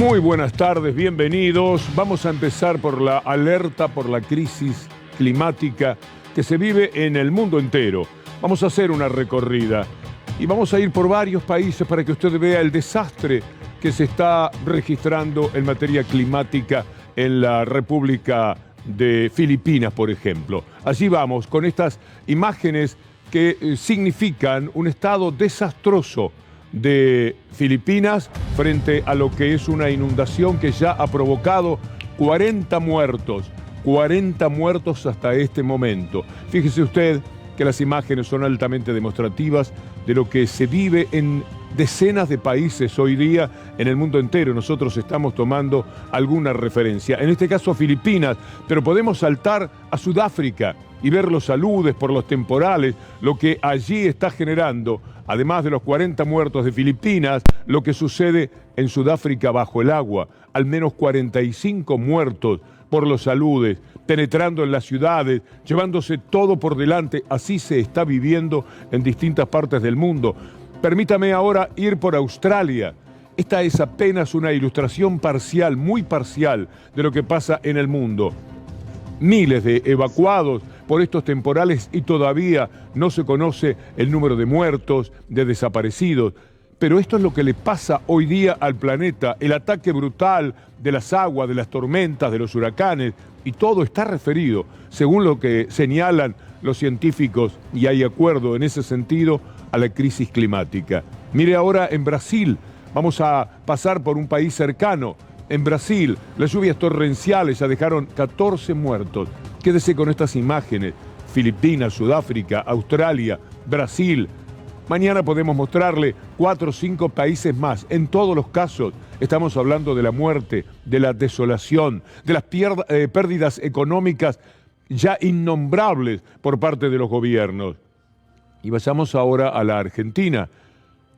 Muy buenas tardes, bienvenidos. Vamos a empezar por la alerta por la crisis climática que se vive en el mundo entero. Vamos a hacer una recorrida y vamos a ir por varios países para que usted vea el desastre que se está registrando en materia climática en la República de Filipinas, por ejemplo. Allí vamos con estas imágenes que significan un estado desastroso de Filipinas frente a lo que es una inundación que ya ha provocado 40 muertos hasta este momento. Fíjese usted que las imágenes son altamente demostrativas de lo que se vive en decenas de países hoy día en el mundo entero. Nosotros estamos tomando alguna referencia, en este caso a Filipinas, pero podemos saltar a Sudáfrica y ver los aludes por los temporales, lo que allí está generando, además de los 40 muertos de Filipinas, lo que sucede en Sudáfrica bajo el agua. Al menos 45 muertos por los aludes, penetrando en las ciudades, llevándose todo por delante. Así se está viviendo en distintas partes del mundo. Permítame ahora ir por Australia. Esta es apenas una ilustración parcial, muy parcial, de lo que pasa en el mundo. Miles de evacuados por estos temporales y todavía no se conoce el número de muertos, de desaparecidos. Pero esto es lo que le pasa hoy día al planeta, el ataque brutal de las aguas, de las tormentas, de los huracanes, y todo está referido, según lo que señalan los científicos, y hay acuerdo en ese sentido, a la crisis climática. Mire ahora en Brasil, vamos a pasar por un país cercano. En Brasil, las lluvias torrenciales ya dejaron 14 muertos. Quédese con estas imágenes. Filipinas, Sudáfrica, Australia, Brasil. Mañana podemos mostrarle 4 o 5 países más. En todos los casos estamos hablando de la muerte, de la desolación, de las pérdidas económicas ya innombrables por parte de los gobiernos. Y vayamos ahora a la Argentina,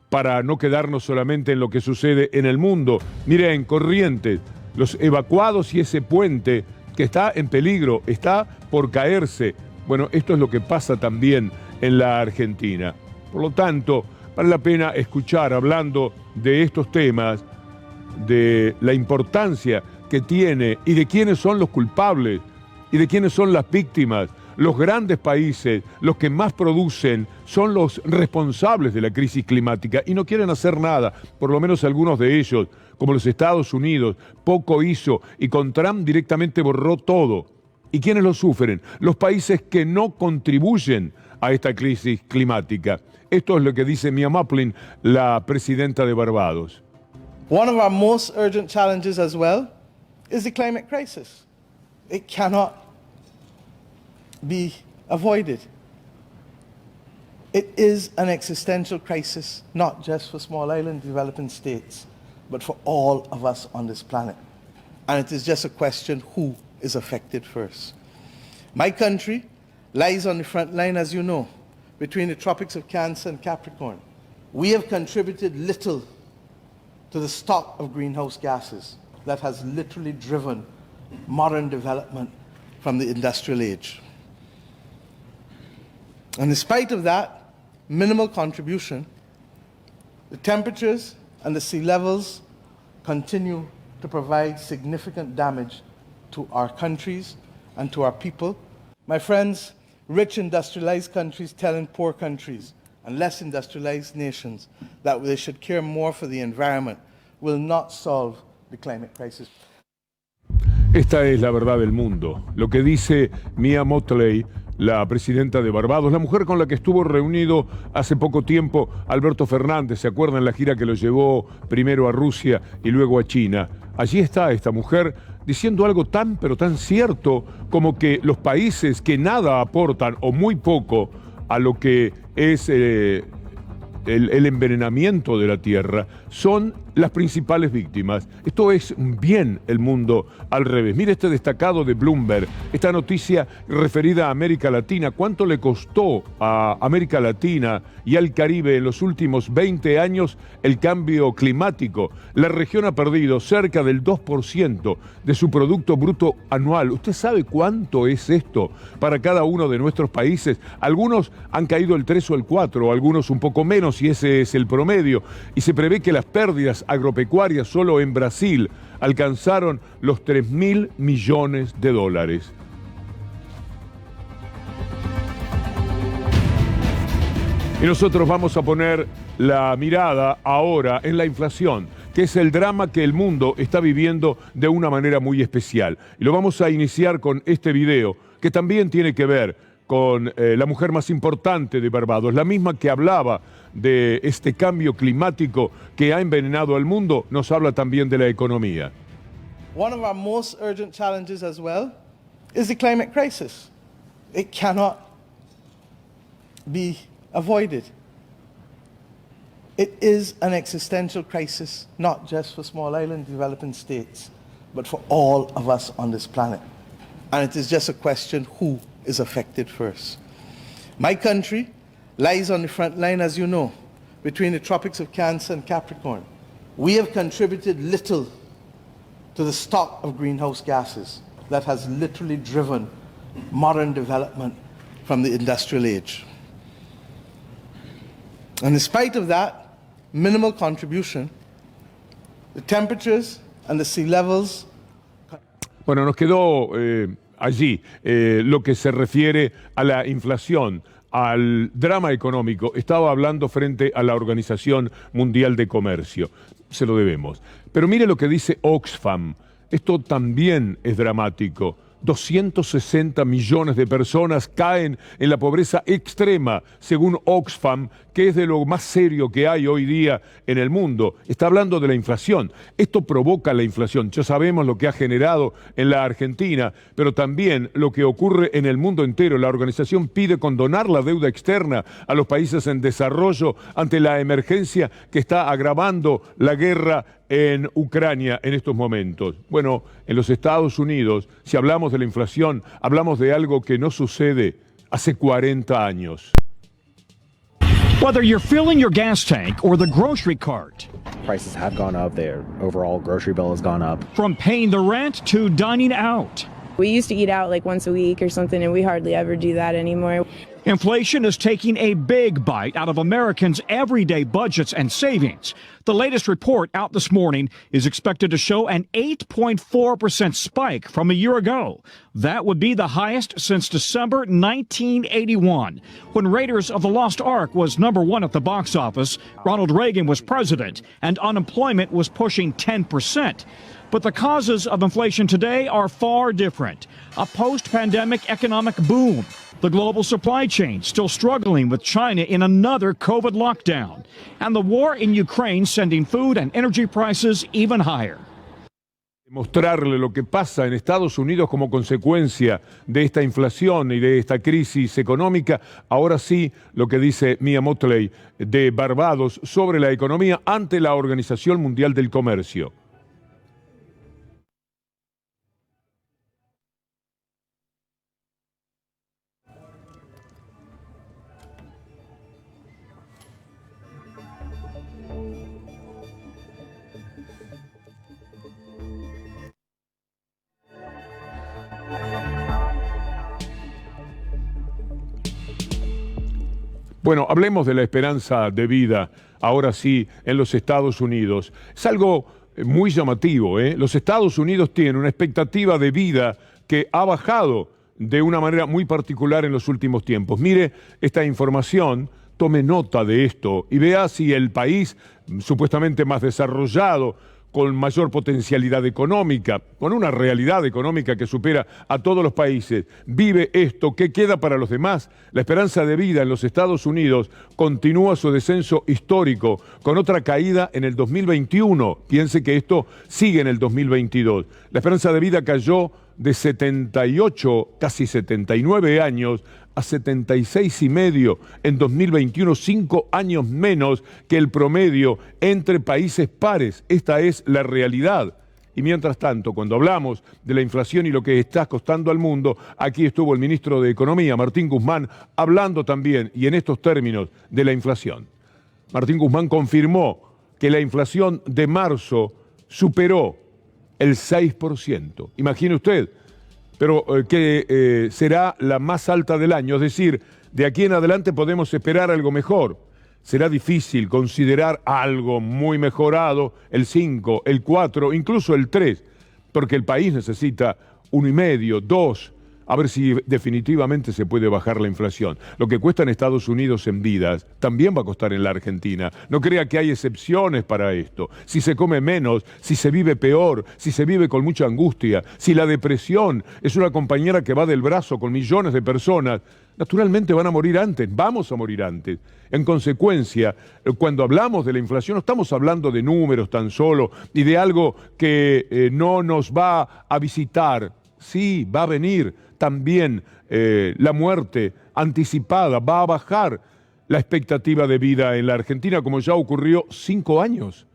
para no quedarnos solamente en lo que sucede en el mundo. Mire, en Corrientes, los evacuados y ese puente que está en peligro, está por caerse. Bueno, esto es lo que pasa también en la Argentina. Por lo tanto, vale la pena escuchar, hablando de estos temas, de la importancia que tiene y de quiénes son los culpables y de quiénes son las víctimas. Los grandes países, los que más producen, son los responsables de la crisis climática y no quieren hacer nada, por lo menos algunos de ellos, como los Estados Unidos, poco hizo y con Trump directamente borró todo. ¿Y quiénes lo sufren? Los países que no contribuyen a esta crisis climática. Esto es lo que dice Mia Mottley, la presidenta de Barbados. One of our most urgent challenges as well is the climate crisis. It cannot be avoided. It is an existential crisis, not just for small island developing states, but for all of us on this planet. And it is just a question who is affected first. My country lies on the front line, as you know, between the tropics of Cancer and Capricorn. We have contributed little to the stock of greenhouse gases that has literally driven modern development from the industrial age. And in spite of that minimal contribution, the temperatures and the sea levels continue to provide significant damage to our countries and to our people. My friends, rich industrialized countries telling poor countries and less industrialized nations that they should care more for the environment will not solve the climate crisis. Esta es la verdad del mundo. Lo que dice Mia Mottley, la presidenta de Barbados, la mujer con la que estuvo reunido hace poco tiempo Alberto Fernández, ¿se acuerdan la gira que lo llevó primero a Rusia y luego a China? Allí está esta mujer diciendo algo tan pero tan cierto como que los países que nada aportan o muy poco a lo que es el envenenamiento de la tierra son las principales víctimas. Esto es bien el mundo al revés. Mire este destacado de Bloomberg, esta noticia referida a América Latina. ¿Cuánto le costó a América Latina y al Caribe en los últimos 20 años el cambio climático? La región ha perdido cerca del 2% de su Producto Bruto Anual. ¿Usted sabe cuánto es esto para cada uno de nuestros países? Algunos han caído el 3 o el 4, algunos un poco menos, sabemos y ese es el promedio. Y se prevé que las pérdidas agropecuarias solo en Brasil alcanzaron los 3.000 millones de dólares. Y nosotros vamos a poner la mirada ahora en la inflación, que es el drama que el mundo está viviendo de una manera muy especial. Y lo vamos a iniciar con este video, que también tiene que ver con la mujer más importante de Barbados, la misma que hablaba de este cambio climático que ha envenenado al mundo, nos habla también de la economía. One of our most urgent challenges as well is the climate crisis. It cannot be avoided. It is an existential crisis, not just for small island developing states, but for all of us on this planet. And it is just a question who is affected first. My country lies on the front line, as you know, between the tropics of Cancer and Capricorn. We have contributed little to the stock of greenhouse gases that has literally driven modern development from the industrial age. And in spite of that minimal contribution, the temperatures and the sea levels. Bueno, nos quedó allí lo que se refiere a la inflación, al drama económico. Estaba hablando frente a la Organización Mundial de Comercio. Se lo debemos. Pero mire lo que dice Oxfam. Esto también es dramático. 260 millones de personas caen en la pobreza extrema, según Oxfam, que es de lo más serio que hay hoy día en el mundo. Está hablando de la inflación. Esto provoca la inflación. Ya sabemos lo que ha generado en la Argentina, pero también lo que ocurre en el mundo entero. La organización pide condonar la deuda externa a los países en desarrollo ante la emergencia que está agravando la guerra en Ucrania en estos momentos. Bueno, en los Estados Unidos, si hablamos de la inflación, hablamos de algo que no sucede hace 40 años. Whether you're filling your gas tank or the grocery cart. Prices have gone up. Their overall grocery bill has gone up. From paying the rent to dining out. We used to eat out like once a week or something, and we hardly ever do that anymore. Inflation is taking a big bite out of Americans' everyday budgets and savings. The latest report out this morning is expected to show an 8.4% spike from a year ago. That would be the highest since December 1981, when Raiders of the Lost Ark was #1 at the box office, Ronald Reagan was president, and unemployment was pushing 10%. But the causes of inflation today are far different. A post-pandemic economic boom. The global supply chain still struggling with China in another COVID lockdown. And the war in Ukraine sending food and energy prices even higher. Mostrarle lo que pasa en Estados Unidos como consecuencia de esta inflación y de esta crisis económica. Ahora sí, lo que dice Mia Motley de Barbados sobre la economía ante la Organización Mundial del Comercio. Bueno, hablemos de la esperanza de vida, ahora sí, en los Estados Unidos. Es algo muy llamativo, ¿eh? Los Estados Unidos tienen una expectativa de vida que ha bajado de una manera muy particular en los últimos tiempos. Mire esta información, tome nota de esto y vea si el país supuestamente más desarrollado, con mayor potencialidad económica, con una realidad económica que supera a todos los países, vive esto. ¿Qué queda para los demás? La esperanza de vida en los Estados Unidos continúa su descenso histórico, con otra caída en el 2021. Piense que esto sigue en el 2022. La esperanza de vida cayó de 78, casi 79 años, a 76 y medio en 2021, 5 años menos que el promedio entre países pares. Esta es la realidad. Y mientras tanto, cuando hablamos de la inflación y lo que está costando al mundo, aquí estuvo el ministro de Economía, Martín Guzmán, hablando también, y en estos términos, de la inflación. Martín Guzmán confirmó que la inflación de marzo superó el 6%. Imagine usted, pero será la más alta del año, es decir, de aquí en adelante podemos esperar algo mejor. será difícil considerar algo muy mejorado, el 5, el 4, incluso el 3, porque el país necesita 1,5, 2, a ver si definitivamente se puede bajar la inflación. Lo que cuesta en Estados Unidos en vidas, también va a costar en la Argentina. No crea que hay excepciones para esto. Si se come menos, si se vive peor, si se vive con mucha angustia, si la depresión es una compañera que va del brazo con millones de personas, naturalmente van a morir antes, vamos a morir antes. En consecuencia, cuando hablamos de la inflación, no estamos hablando de números tan solo y de algo que no nos va a visitar. Sí, va a venir también la muerte anticipada, va a bajar la expectativa de vida en la Argentina, como ya ocurrió 5 años.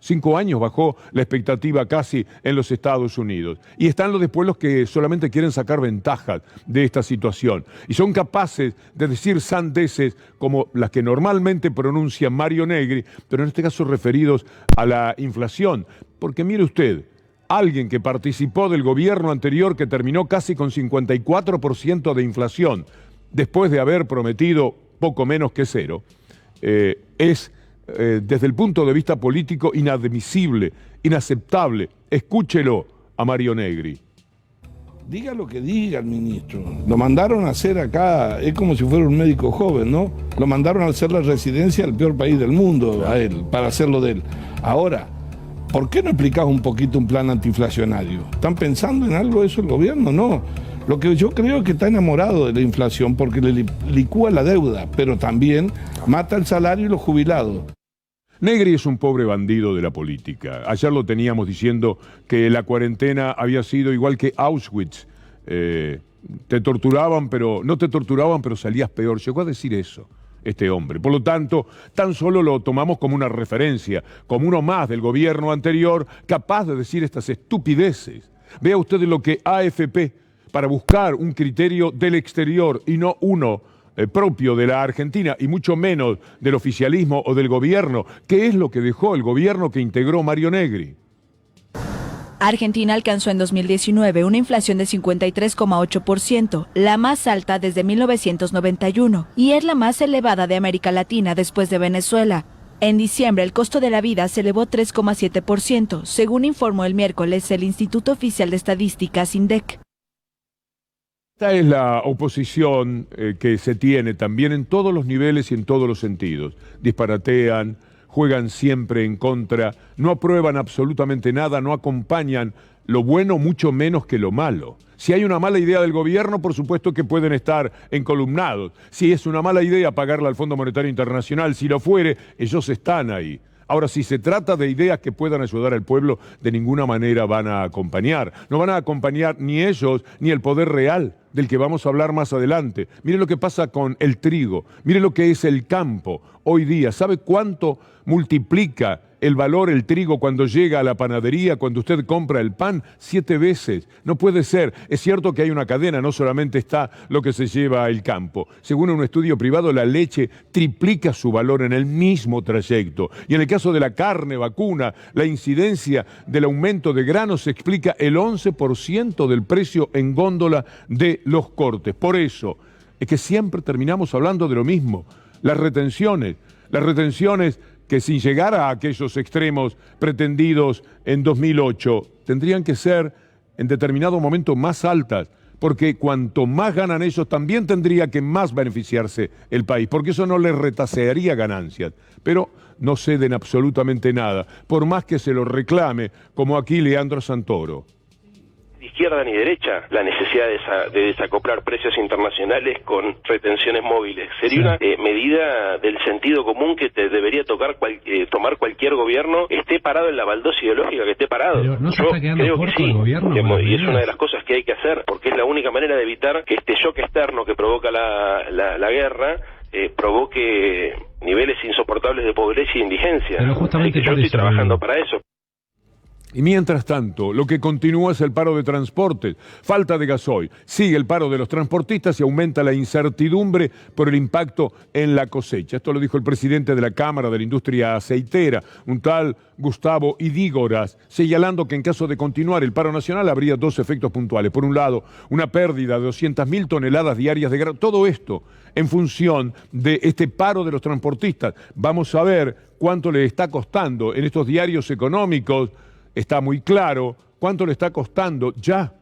5 años bajó la expectativa casi en los Estados Unidos. Y están los después los que solamente quieren sacar ventajas de esta situación. Y son capaces de decir sandeces como las que normalmente pronuncia Mario Negri, pero en este caso referidos a la inflación. Porque mire usted, alguien que participó del gobierno anterior que terminó casi con 54% de inflación, después de haber prometido poco menos que cero, es desde el punto de vista político inadmisible, inaceptable. Escúchelo a Mario Negri. Diga lo que diga el ministro. Lo mandaron a hacer acá, es como si fuera un médico joven, ¿no? Lo mandaron a hacer la residencia del peor país del mundo a él, para hacerlo de él. Ahora, ¿por qué no explicás un poquito un plan antiinflacionario? ¿Están pensando en algo de eso el gobierno? No. Lo que yo creo es que está enamorado de la inflación porque le licúa la deuda, pero también mata el salario y los jubilados. Negri es un pobre bandido de la política. Ayer lo teníamos diciendo que la cuarentena había sido igual que Auschwitz. Te torturaban, pero no te torturaban, pero salías peor. Llegó a decir eso este hombre. Por lo tanto, tan solo lo tomamos como una referencia, como uno más del gobierno anterior, capaz de decir estas estupideces. Vea usted lo que AFP, para buscar un criterio del exterior y no uno propio de la Argentina, y mucho menos del oficialismo o del gobierno, ¿qué es lo que dejó el gobierno que integró Mario Negri? Argentina alcanzó en 2019 una inflación de 53,8%, la más alta desde 1991, y es la más elevada de América Latina después de Venezuela. En diciembre, el costo de la vida se elevó 3,7%, según informó el miércoles el Instituto Oficial de Estadísticas, INDEC. Esta es la oposición que se tiene también en todos los niveles y en todos los sentidos. Disparatean, juegan siempre en contra, no aprueban absolutamente nada, no acompañan lo bueno mucho menos que lo malo. Si hay una mala idea del gobierno, por supuesto que pueden estar encolumnados. Si es una mala idea pagarle al Fondo Monetario Internacional, si lo fuere, ellos están ahí. Ahora, si se trata de ideas que puedan ayudar al pueblo, de ninguna manera van a acompañar. No van a acompañar ni ellos ni el poder real, del que vamos a hablar más adelante. Mire lo que pasa con el trigo, mire lo que es el campo hoy día. ¿Sabe cuánto multiplica el valor el trigo cuando llega a la panadería, cuando usted compra el pan? 7 veces. No puede ser. Es cierto que hay una cadena, no solamente está lo que se lleva al campo. Según un estudio privado, la leche triplica su valor en el mismo trayecto. Y en el caso de la carne vacuna, la incidencia del aumento de granos se explica el 11% del precio en góndola de los cortes. Por eso es que siempre terminamos hablando de lo mismo. Las retenciones que sin llegar a aquellos extremos pretendidos en 2008, tendrían que ser en determinado momento más altas, porque cuanto más ganan ellos, también tendría que más beneficiarse el país, porque eso no les retasearía ganancias. Pero no ceden absolutamente nada, por más que se lo reclame, como aquí Leandro Santoro. Izquierda ni derecha, la necesidad de desacoplar precios internacionales con retenciones móviles. Sería una medida del sentido común que te debería tomar cualquier gobierno, esté parado en la baldosa ideológica que esté parado. Pero no se Yo está quedando creo que corto sí, el gobierno, y es una de las cosas que hay que hacer, porque es la única manera de evitar que este shock externo que provoca la guerra provoque niveles insoportables de pobreza y indigencia. Pero justamente Así que yo estoy trabajando para eso. Y mientras tanto, lo que continúa es el paro de transportes, falta de gasoil, sigue el paro de los transportistas y aumenta la incertidumbre por el impacto en la cosecha. Esto lo dijo el presidente de la Cámara de la Industria Aceitera, un tal Gustavo Idígoras, señalando que en caso de continuar el paro nacional habría dos efectos puntuales. Por un lado, una pérdida de 200.000 toneladas diarias de grano. Todo esto en función de este paro de los transportistas. Vamos a ver cuánto le está costando en estos diarios económicos. Está muy claro cuánto le está costando ya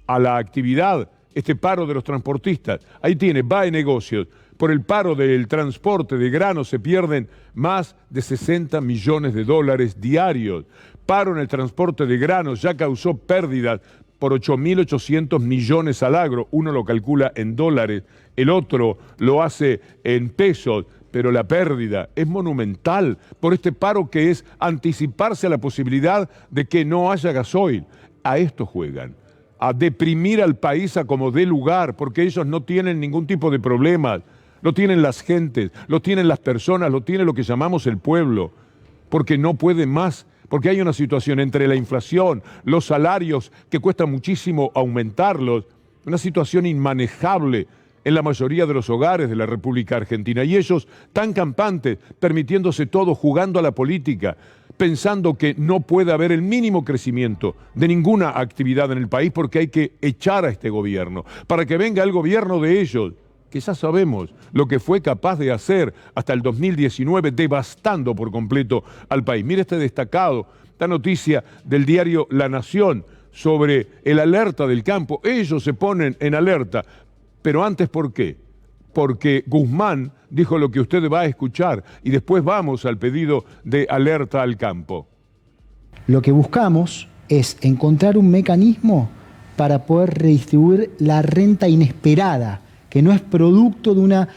a la actividad este paro de los transportistas. Ahí tiene, BAE Negocios. Por el paro del transporte de granos se pierden más de 60 millones de dólares diarios. Paro en el transporte de granos ya causó pérdidas por 8.800 millones al agro. Uno lo calcula en dólares, el otro lo hace en pesos. Pero la pérdida es monumental por este paro que es anticiparse a la posibilidad de que no haya gasoil. A esto juegan, a deprimir al país a como dé lugar, porque ellos no tienen ningún tipo de problemas. Lo tienen las gentes, lo tienen las personas, lo tiene lo que llamamos el pueblo, porque no pueden más, porque hay una situación entre la inflación, los salarios que cuesta muchísimo aumentarlos, una situación inmanejable en la mayoría de los hogares de la República Argentina. Y ellos tan campantes, permitiéndose todo, jugando a la política, pensando que no puede haber el mínimo crecimiento de ninguna actividad en el país porque hay que echar a este gobierno, para que venga el gobierno de ellos, que ya sabemos lo que fue capaz de hacer hasta el 2019, devastando por completo al país. Mire este destacado, esta noticia del diario La Nación sobre el alerta del campo. Ellos se ponen en alerta. Pero antes, ¿por qué? Porque Guzmán dijo lo que usted va a escuchar y después vamos al pedido de alerta al campo. Lo que buscamos es encontrar un mecanismo para poder redistribuir la renta inesperada, que no es producto de una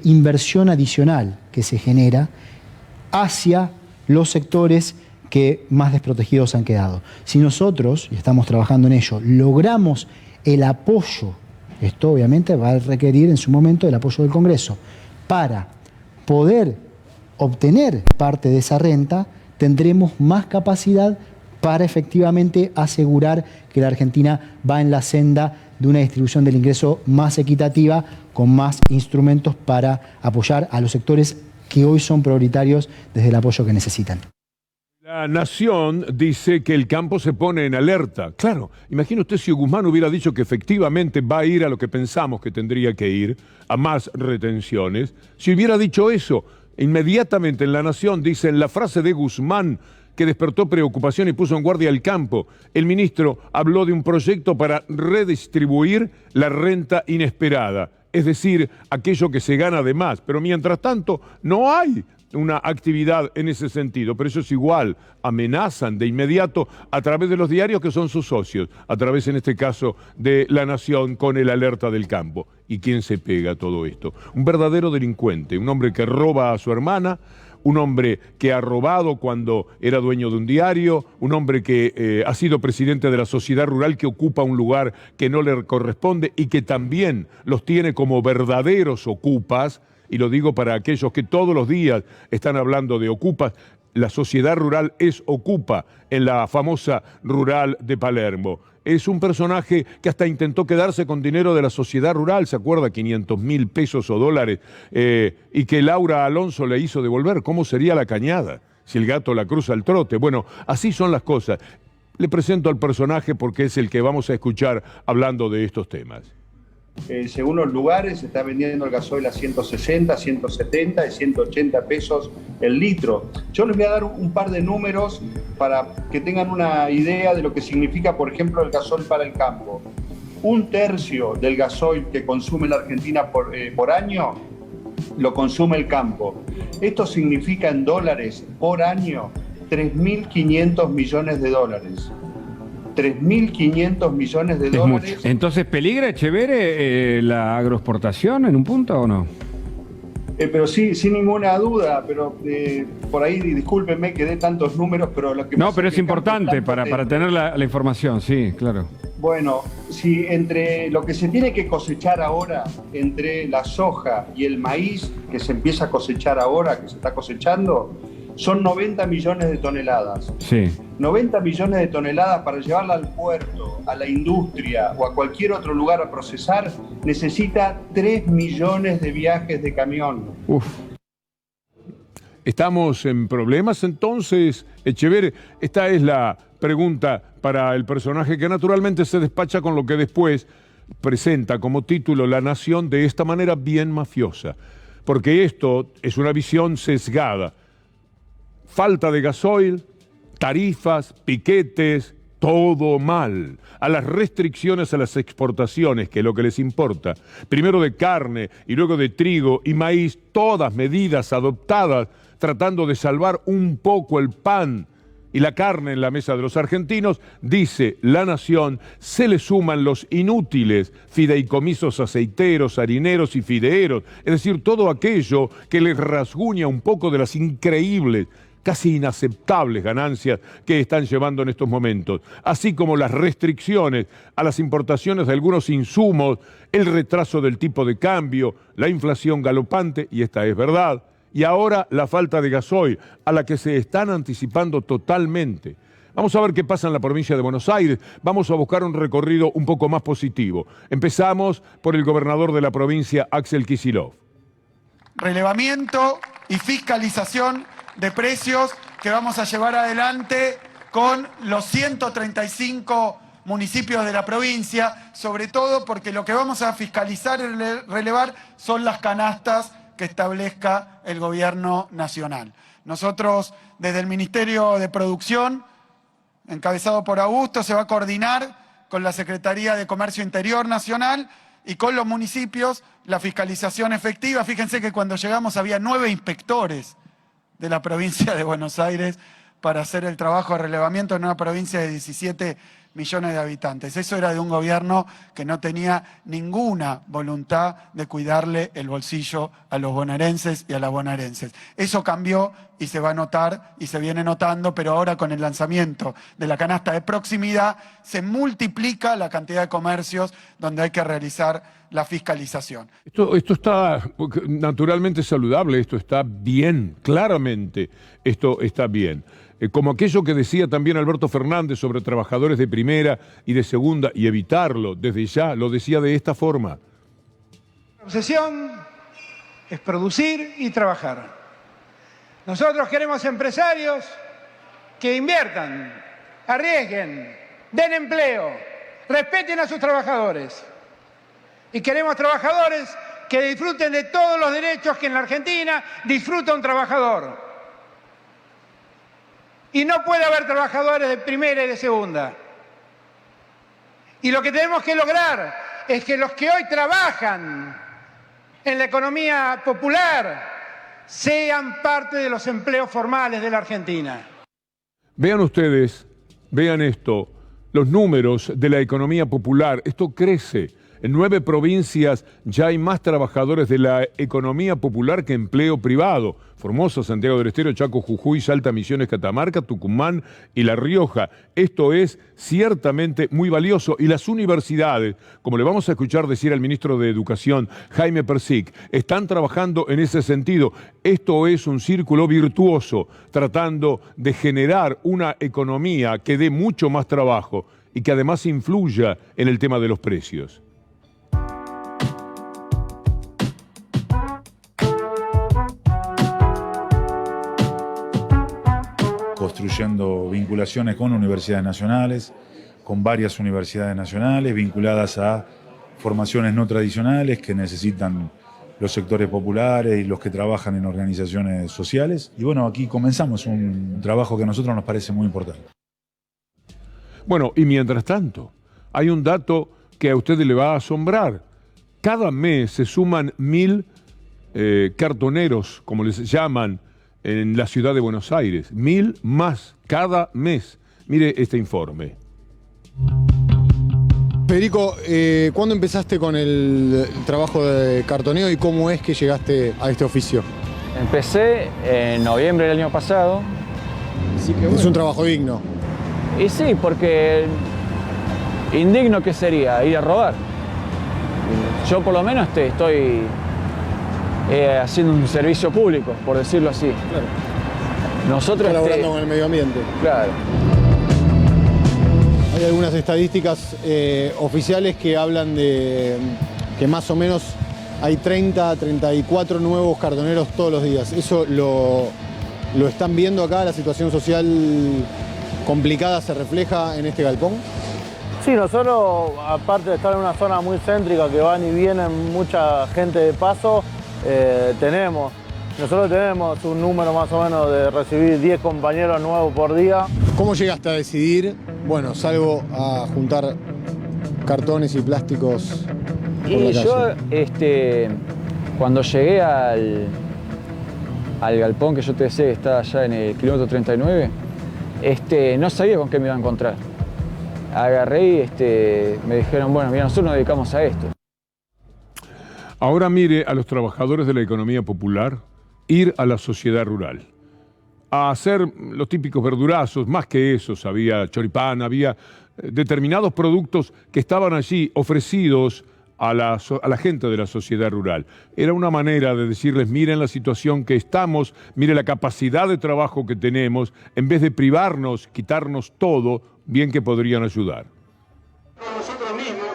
inversión adicional que se genera hacia los sectores que más desprotegidos han quedado. Si nosotros, y estamos trabajando en ello, logramos el apoyo, esto obviamente va a requerir en su momento el apoyo del Congreso, para poder obtener parte de esa renta, tendremos más capacidad para efectivamente asegurar que la Argentina va en la senda de una distribución del ingreso más equitativa, con más instrumentos para apoyar a los sectores que hoy son prioritarios desde el apoyo que necesitan. La Nación dice que el campo se pone en alerta. Claro, imagine usted si Guzmán hubiera dicho que efectivamente va a ir a lo que pensamos que tendría que ir, a más retenciones. Si hubiera dicho eso, inmediatamente en La Nación dicen la frase de Guzmán que despertó preocupación y puso en guardia el campo. El ministro habló de un proyecto para redistribuir la renta inesperada, es decir, aquello que se gana de más. Pero mientras tanto, no hay una actividad en ese sentido, pero eso es igual, amenazan de inmediato a través de los diarios que son sus socios, a través en este caso de La Nación con el alerta del campo. ¿Y quién se pega a todo esto? Un verdadero delincuente, un hombre que roba a su hermana, un hombre que ha robado cuando era dueño de un diario, un hombre que ha sido presidente de la sociedad rural, que ocupa un lugar que no le corresponde y que también los tiene como verdaderos ocupas. Y lo digo para aquellos que todos los días están hablando de ocupas. La sociedad rural es ocupa en la famosa rural de Palermo. Es un personaje que hasta intentó quedarse con dinero de la sociedad rural, ¿se acuerda? 500.000 pesos o dólares, y que Laura Alonso le hizo devolver. ¿Cómo sería la cañada si el gato la cruza al trote? Bueno, así son las cosas. Le presento al personaje porque es el que vamos a escuchar hablando de estos temas. Según los lugares, se está vendiendo el gasoil a 160, 170 y 180 pesos el litro. Yo les voy a dar un par de números para que tengan una idea de lo que significa, por ejemplo, el gasoil para el campo. 1/3 del gasoil que consume la Argentina por año lo consume el campo. Esto significa en dólares por año 3.500 millones de dólares. 3.500 millones de dólares. Mucho. Entonces, ¿peligra, Echeverre, la agroexportación en un punto o no? Pero sí, sin ninguna duda, pero por ahí, discúlpenme que dé tantos números, pero lo que... No, pero es importante para tener la información, sí, claro. Bueno, si entre lo que se tiene que cosechar ahora, entre la soja y el maíz que se empieza a cosechar ahora, que se está cosechando, son 90 millones de toneladas. Sí. 90 millones de toneladas para llevarla al puerto, a la industria o a cualquier otro lugar a procesar, necesita 3 millones de viajes de camión. Uf. ¿Estamos en problemas entonces, Echeverre? Esta es la pregunta para el personaje que naturalmente se despacha con lo que después presenta como título La Nación de esta manera bien mafiosa. Porque esto es una visión sesgada. Falta de gasoil, tarifas, piquetes, todo mal. A las restricciones a las exportaciones, que es lo que les importa. Primero de carne y luego de trigo y maíz, todas medidas adoptadas tratando de salvar un poco el pan y la carne en la mesa de los argentinos, dice La Nación, se le suman los inútiles fideicomisos aceiteros, harineros y fideeros, es decir, todo aquello que les rasguña un poco de las increíbles, casi inaceptables ganancias que están llevando en estos momentos, así como las restricciones a las importaciones de algunos insumos, el retraso del tipo de cambio, la inflación galopante, y esta es verdad, y ahora la falta de gasoil, a la que se están anticipando totalmente. Vamos a ver qué pasa en la provincia de Buenos Aires. Vamos a buscar un recorrido un poco más positivo. Empezamos por el gobernador de la provincia, Axel Kicillof. Relevamiento y fiscalización de precios que vamos a llevar adelante con los 135 municipios de la provincia, sobre todo porque lo que vamos a fiscalizar y relevar son las canastas que establezca el gobierno nacional. Nosotros, desde el Ministerio de Producción, encabezado por Augusto, se va a coordinar con la Secretaría de Comercio Interior Nacional y con los municipios la fiscalización efectiva. Fíjense que cuando llegamos había 9 inspectores de la provincia de Buenos Aires para hacer el trabajo de relevamiento en una provincia de 17 millones de habitantes. Eso era de un gobierno que no tenía ninguna voluntad de cuidarle el bolsillo a los bonaerenses y a las bonaerenses. Eso cambió y se va a notar y se viene notando, pero ahora con el lanzamiento de la canasta de proximidad se multiplica la cantidad de comercios donde hay que realizar la fiscalización. Esto está naturalmente saludable, esto está bien, claramente esto está bien. Como aquello que decía también Alberto Fernández sobre trabajadores de primera y de segunda, y evitarlo desde ya, lo decía de esta forma. La obsesión es producir y trabajar. Nosotros queremos empresarios que inviertan, arriesguen, den empleo, respeten a sus trabajadores. Y queremos trabajadores que disfruten de todos los derechos que en la Argentina disfruta un trabajador. Y no puede haber trabajadores de primera y de segunda. Y lo que tenemos que lograr es que los que hoy trabajan en la economía popular sean parte de los empleos formales de la Argentina. Vean ustedes, vean esto, los números de la economía popular, esto crece. En 9 provincias ya hay más trabajadores de la economía popular que empleo privado. Formosa, Santiago del Estero, Chaco, Jujuy, Salta, Misiones, Catamarca, Tucumán y La Rioja. Esto es ciertamente muy valioso. Y las universidades, como le vamos a escuchar decir al ministro de Educación, Jaime Persic, están trabajando en ese sentido. Esto es un círculo virtuoso, tratando de generar una economía que dé mucho más trabajo y que además influya en el tema de los precios. Construyendo vinculaciones con universidades nacionales, con varias universidades nacionales vinculadas a formaciones no tradicionales que necesitan los sectores populares y los que trabajan en organizaciones sociales. Y bueno, aquí comenzamos un trabajo que a nosotros nos parece muy importante. Bueno, y mientras tanto, hay un dato que a ustedes le va a asombrar. Cada mes se suman 1000 cartoneros, como les llaman, en la ciudad de Buenos Aires. 1000 más cada mes. Mire este informe. Federico, ¿cuándo empezaste con el trabajo de cartoneo y cómo es que llegaste a este oficio? Empecé en noviembre del año pasado. Así que bueno. Es un trabajo digno. Y sí, porque indigno ¿qué sería? Ir a robar. Yo por lo menos estoy haciendo un servicio público, por decirlo así. Claro. nosotros... Colaborando con el medio ambiente. Claro. Hay algunas estadísticas oficiales que hablan de que más o menos hay 30, 34 nuevos cartoneros todos los días. ¿Eso lo están viendo acá? ¿La situación social complicada se refleja en este galpón? Sí, nosotros, aparte de estar en una zona muy céntrica que van y vienen mucha gente de paso, nosotros tenemos un número más o menos de recibir 10 compañeros nuevos por día. ¿Cómo llegaste a decidir, bueno, salgo a juntar cartones y plásticos por Y la calle? yo, cuando llegué al galpón que yo te decía que está allá en el kilómetro 39, no sabía con qué me iba a encontrar. Agarré y me dijeron, bueno, mira, nosotros nos dedicamos a esto. Ahora mire a los trabajadores de la economía popular ir a la sociedad rural, a hacer los típicos verdurazos, más que esos, había choripán, había determinados productos que estaban allí ofrecidos a la gente de la sociedad rural. Era una manera de decirles, miren la situación que estamos, miren la capacidad de trabajo que tenemos, en vez de privarnos, quitarnos todo, bien que podrían ayudar. Nosotros mismos,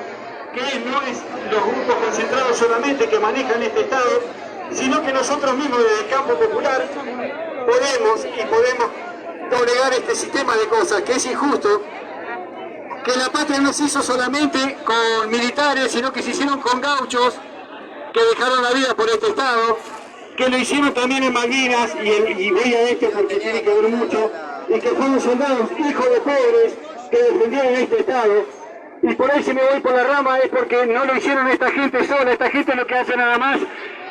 que no es los grupos concentrados solamente que manejan este Estado, sino que nosotros mismos desde el campo popular podemos doblegar este sistema de cosas, que es injusto, que la patria no se hizo solamente con militares, sino que se hicieron con gauchos que dejaron la vida por este Estado, que lo hicieron también en Malvinas, y voy a esto porque tiene que ver mucho, y que fueron soldados hijos de pobres que defendieron este Estado. Y por ahí si me voy por la rama es porque no lo hicieron esta gente sola, esta gente lo que hace nada más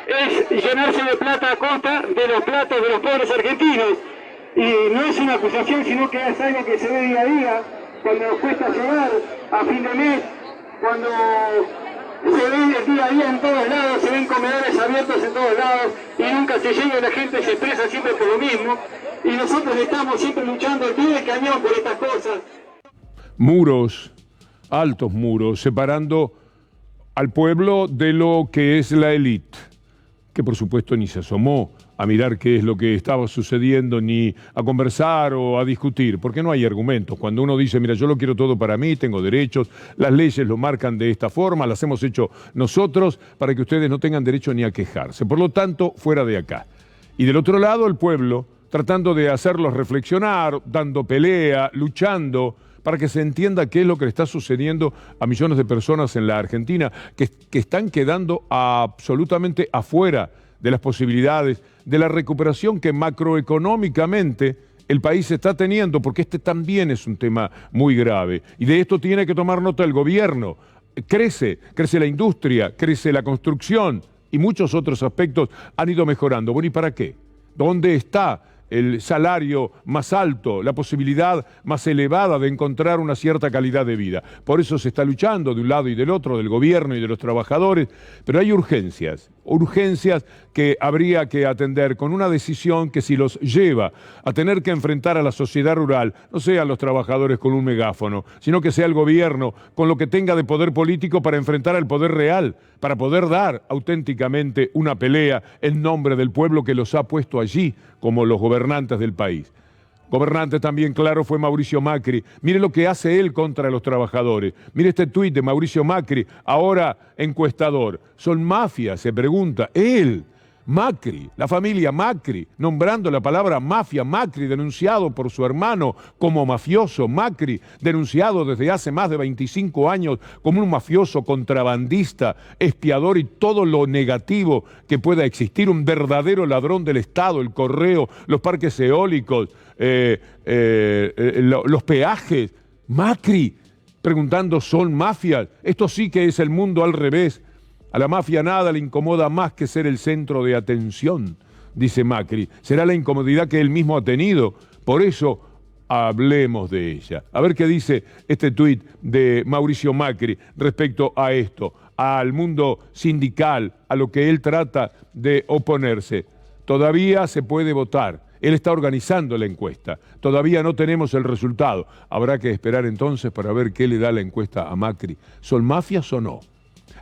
es llenarse de plata a costa de los platos de los pobres argentinos. Y no es una acusación, sino que es algo que se ve día a día, cuando nos cuesta llegar a fin de mes, cuando se ve el día a día en todos lados, se ven comedores abiertos en todos lados y nunca se llega y la gente se expresa siempre por lo mismo. Y nosotros estamos siempre luchando al pie del cañón por estas cosas. Muros, altos muros, separando al pueblo de lo que es la élite, que por supuesto ni se asomó a mirar qué es lo que estaba sucediendo, ni a conversar o a discutir, porque no hay argumentos. Cuando uno dice, mira, yo lo quiero todo para mí, tengo derechos, las leyes lo marcan de esta forma, las hemos hecho nosotros para que ustedes no tengan derecho ni a quejarse. Por lo tanto, fuera de acá. Y del otro lado, el pueblo, tratando de hacerlos reflexionar, dando pelea, luchando, para que se entienda qué es lo que le está sucediendo a millones de personas en la Argentina, que están quedando absolutamente afuera de las posibilidades de la recuperación que macroeconómicamente el país está teniendo, porque este también es un tema muy grave. Y de esto tiene que tomar nota el gobierno. Crece la industria, crece la construcción y muchos otros aspectos han ido mejorando. Bueno, ¿y para qué? ¿Dónde está el salario más alto, la posibilidad más elevada de encontrar una cierta calidad de vida? Por eso se está luchando de un lado y del otro, del gobierno y de los trabajadores, pero hay urgencias que habría que atender con una decisión que si los lleva a tener que enfrentar a la sociedad rural, no sean los trabajadores con un megáfono, sino que sea el gobierno con lo que tenga de poder político para enfrentar al poder real, para poder dar auténticamente una pelea en nombre del pueblo que los ha puesto allí como los gobernantes del país. Gobernante también, claro, fue Mauricio Macri. Mire lo que hace él contra los trabajadores. Mire este tuit de Mauricio Macri, ahora encuestador. Son mafias, se pregunta. Él, Macri, la familia Macri, nombrando la palabra mafia. Macri, denunciado por su hermano como mafioso. Macri, denunciado desde hace más de 25 años como un mafioso contrabandista, espiador y todo lo negativo que pueda existir. Un verdadero ladrón del Estado, el correo, los parques eólicos, los peajes. Macri, preguntando, ¿son mafias? Esto sí que es el mundo al revés. A la mafia nada le incomoda más que ser el centro de atención, dice Macri. Será la incomodidad que él mismo ha tenido. Por eso hablemos de ella. A ver qué dice este tuit de Mauricio Macri respecto a esto, al mundo sindical, a lo que él trata de oponerse. Todavía se puede votar. Él está organizando la encuesta. Todavía no tenemos el resultado. Habrá que esperar entonces para ver qué le da la encuesta a Macri. ¿Son mafias o no?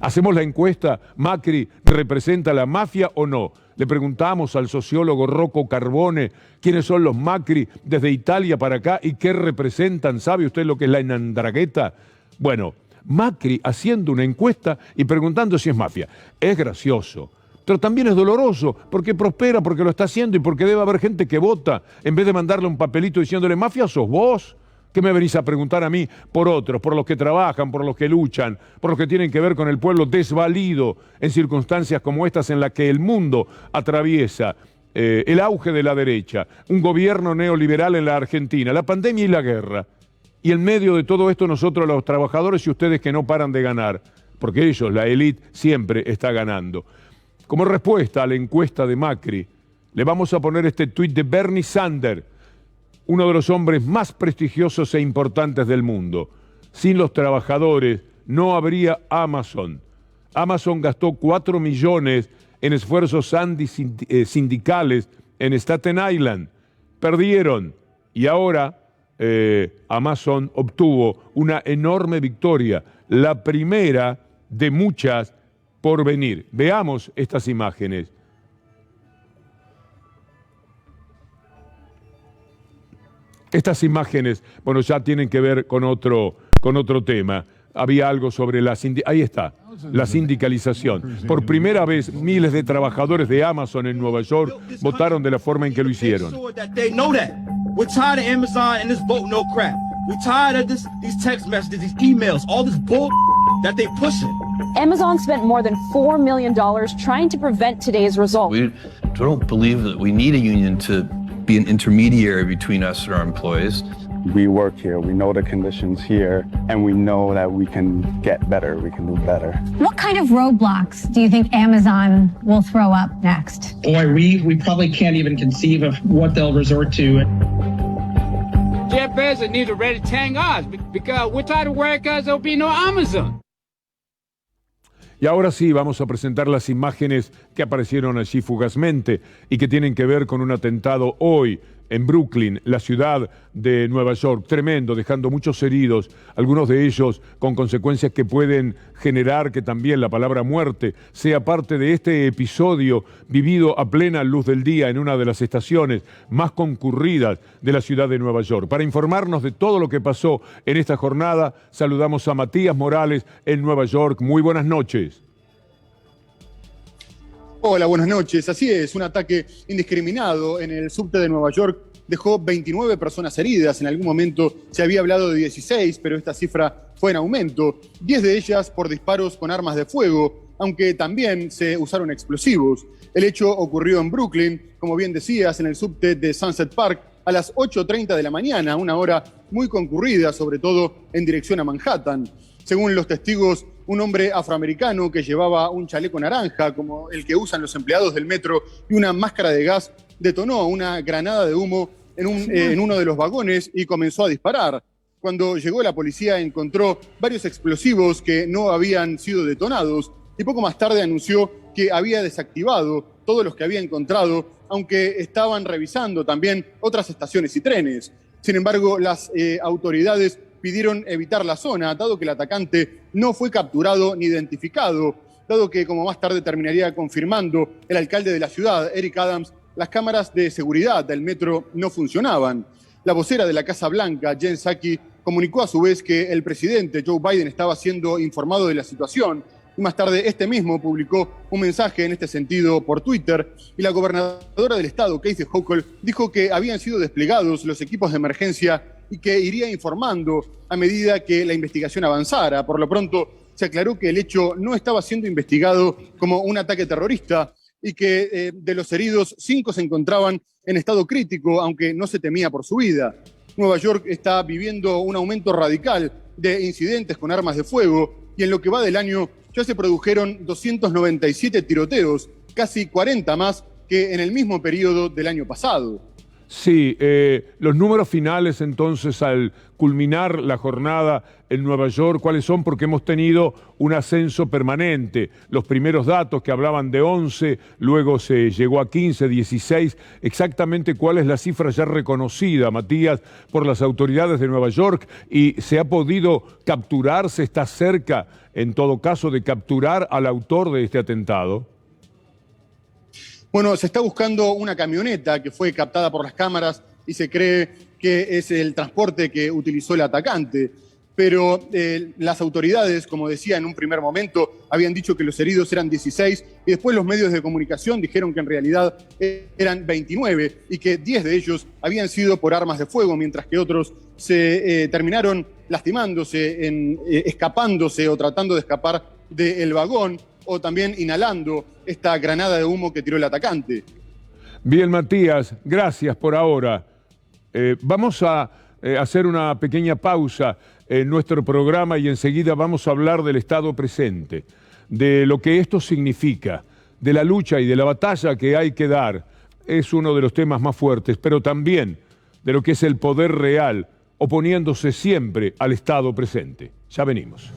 Hacemos la encuesta, ¿Macri representa la mafia o no? Le preguntamos al sociólogo Rocco Carbone quiénes son los Macri desde Italia para acá y qué representan. ¿Sabe usted lo que es la 'Ndrangheta? Bueno, Macri haciendo una encuesta y preguntando si es mafia. Es gracioso, pero también es doloroso porque prospera, porque lo está haciendo y porque debe haber gente que vota en vez de mandarle un papelito diciéndole mafia sos vos. ¿Qué me venís a preguntar a mí por otros, por los que trabajan, por los que luchan, por los que tienen que ver con el pueblo desvalido en circunstancias como estas en las que el mundo atraviesa el auge de la derecha, un gobierno neoliberal en la Argentina, la pandemia y la guerra? Y en medio de todo esto nosotros los trabajadores y ustedes que no paran de ganar, porque ellos, la élite, siempre está ganando. Como respuesta a la encuesta de Macri, le vamos a poner este tuit de Bernie Sanders, uno de los hombres más prestigiosos e importantes del mundo. Sin los trabajadores no habría Amazon. Amazon gastó 4 millones en esfuerzos sindicales en Staten Island. Perdieron y ahora Amazon obtuvo una enorme victoria, la primera de muchas por venir. Veamos estas imágenes. Estas imágenes, bueno, ya tienen que ver con otro tema. Había algo sobre ahí está, la sindicalización. Por primera vez, miles de trabajadores de Amazon en Nueva York votaron de la forma en que lo hicieron. We're tired of Amazon and this vote no crap. We're tired of these text messages, these emails, all this bull that they pushing. Amazon spent more than $4 million trying to prevent today's result. We don't believe that we need a union to be an intermediary between us and our employees. We work here, we know the conditions here, and we know that we can get better, we can do better. What kind of roadblocks do you think Amazon will throw up next? Boy, we probably can't even conceive of what they'll resort to. Jeff Bezos needs to ready to tang us because we're tired of working because there'll be no Amazon. Y ahora sí, vamos a presentar las imágenes que aparecieron allí fugazmente y que tienen que ver con un atentado hoy en Brooklyn, la ciudad de Nueva York. Tremendo, dejando muchos heridos, algunos de ellos con consecuencias que pueden generar que también la palabra muerte sea parte de este episodio vivido a plena luz del día en una de las estaciones más concurridas de la ciudad de Nueva York. Para informarnos de todo lo que pasó en esta jornada, saludamos a Matías Morales en Nueva York. Muy buenas noches. Hola, buenas noches. Así es, un ataque indiscriminado en el subte de Nueva York dejó 29 personas heridas. En algún momento se había hablado de 16, pero esta cifra fue en aumento. 10 de ellas por disparos con armas de fuego, aunque también se usaron explosivos. El hecho ocurrió en Brooklyn, como bien decías, en el subte de Sunset Park a las 8:30 de la mañana, una hora muy concurrida, sobre todo en dirección a Manhattan. Según los testigos, un hombre afroamericano que llevaba un chaleco naranja, como el que usan los empleados del metro, y una máscara de gas, detonó una granada de humo en uno de los vagones y comenzó a disparar. Cuando llegó la policía encontró varios explosivos que no habían sido detonados y poco más tarde anunció que había desactivado todos los que había encontrado, aunque estaban revisando también otras estaciones y trenes. Sin embargo, las autoridades pidieron evitar la zona, dado que el atacante no fue capturado ni identificado, dado que, como más tarde terminaría confirmando el alcalde de la ciudad, Eric Adams, las cámaras de seguridad del metro no funcionaban. La vocera de la Casa Blanca, Jen Psaki, comunicó a su vez que el presidente Joe Biden estaba siendo informado de la situación y más tarde este mismo publicó un mensaje en este sentido por Twitter, y la gobernadora del estado, Kathy Hochul, dijo que habían sido desplegados los equipos de emergencia y que iría informando a medida que la investigación avanzara. Por lo pronto, se aclaró que el hecho no estaba siendo investigado como un ataque terrorista y que de los heridos, 5 se encontraban en estado crítico, aunque no se temía por su vida. Nueva York está viviendo un aumento radical de incidentes con armas de fuego y en lo que va del año ya se produjeron 297 tiroteos, casi 40 más que en el mismo periodo del año pasado. Sí, los números finales entonces al culminar la jornada en Nueva York, ¿cuáles son? Porque hemos tenido un ascenso permanente. Los primeros datos que hablaban de 11, luego se llegó a 15, 16. Exactamente cuál es la cifra ya reconocida, Matías, por las autoridades de Nueva York, y se ha podido capturar, se está cerca, en todo caso, de capturar al autor de este atentado. Bueno, se está buscando una camioneta que fue captada por las cámaras y se cree que es el transporte que utilizó el atacante. Pero las autoridades, como decía en un primer momento, habían dicho que los heridos eran 16 y después los medios de comunicación dijeron que en realidad eran 29 y que 10 de ellos habían sido por armas de fuego, mientras que otros se terminaron lastimándose, escapándose o tratando de escapar del vagón, o también inhalando esta granada de humo que tiró el atacante. Bien, Matías, gracias por ahora. Vamos a hacer una pequeña pausa en nuestro programa y enseguida vamos a hablar del estado presente, de lo que esto significa, de la lucha y de la batalla que hay que dar. Es uno de los temas más fuertes, pero también de lo que es el poder real, oponiéndose siempre al estado presente. Ya venimos.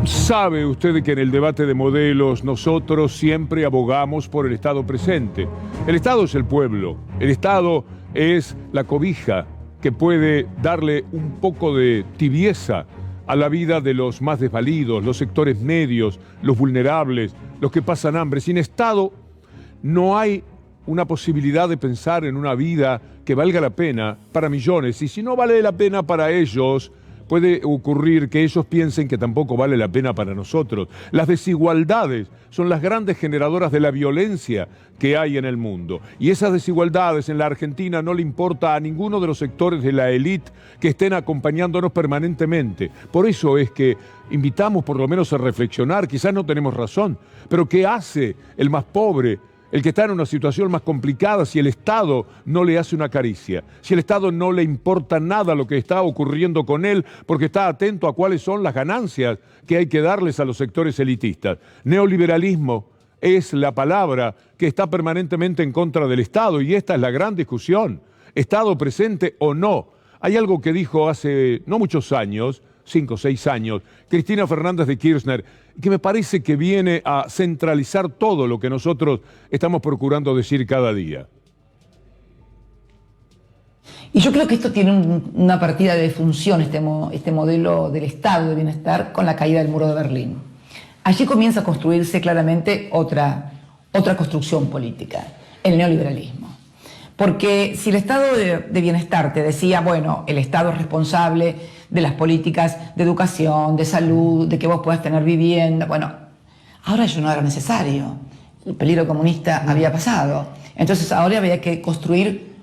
Sabe usted que en el debate de modelos nosotros siempre abogamos por el Estado presente. El Estado es el pueblo, el Estado es la cobija que puede darle un poco de tibieza a la vida de los más desvalidos, los sectores medios, los vulnerables, los que pasan hambre. Sin Estado no hay una posibilidad de pensar en una vida que valga la pena para millones, y si no vale la pena para ellos, puede ocurrir que ellos piensen que tampoco vale la pena para nosotros. Las desigualdades son las grandes generadoras de la violencia que hay en el mundo. Y esas desigualdades en la Argentina no le importa a ninguno de los sectores de la élite que estén acompañándonos permanentemente. Por eso es que invitamos por lo menos a reflexionar, quizás no tenemos razón, pero ¿qué hace el más pobre? El que está en una situación más complicada, si el Estado no le hace una caricia, si el Estado no le importa nada lo que está ocurriendo con él, porque está atento a cuáles son las ganancias que hay que darles a los sectores elitistas. Neoliberalismo es la palabra que está permanentemente en contra del Estado, y esta es la gran discusión. ¿Estado presente o no? Hay algo que dijo hace no muchos años, 5 o 6 años, Cristina Fernández de Kirchner, que me parece que viene a centralizar todo lo que nosotros estamos procurando decir cada día. Y yo creo que esto tiene una partida de función, este modelo del Estado de bienestar, con la caída del muro de Berlín. Allí comienza a construirse claramente otra construcción política, el neoliberalismo. Porque si el Estado de bienestar te decía, bueno, el Estado es responsable de las políticas de educación, de salud, de que vos puedas tener vivienda, bueno, ahora eso no era necesario. El peligro comunista había pasado. Entonces ahora había que construir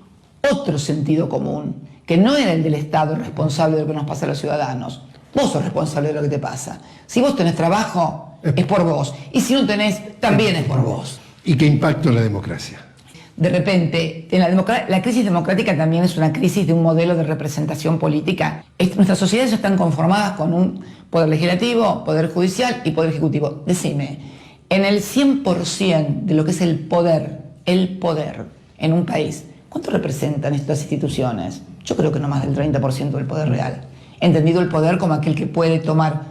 otro sentido común, que no era el del Estado responsable de lo que nos pasa a los ciudadanos. Vos sos responsable de lo que te pasa. Si vos tenés trabajo, es por vos. Y si no tenés, también es por vos. ¿Y qué impacto en la democracia? De repente, la crisis democrática también es una crisis de un modelo de representación política. Nuestras sociedades están conformadas con un poder legislativo, poder judicial y poder ejecutivo. Decime, en el 100% de lo que es el poder en un país, ¿cuánto representan estas instituciones? Yo creo que no más del 30% del poder real. Entendido el poder como aquel que puede tomar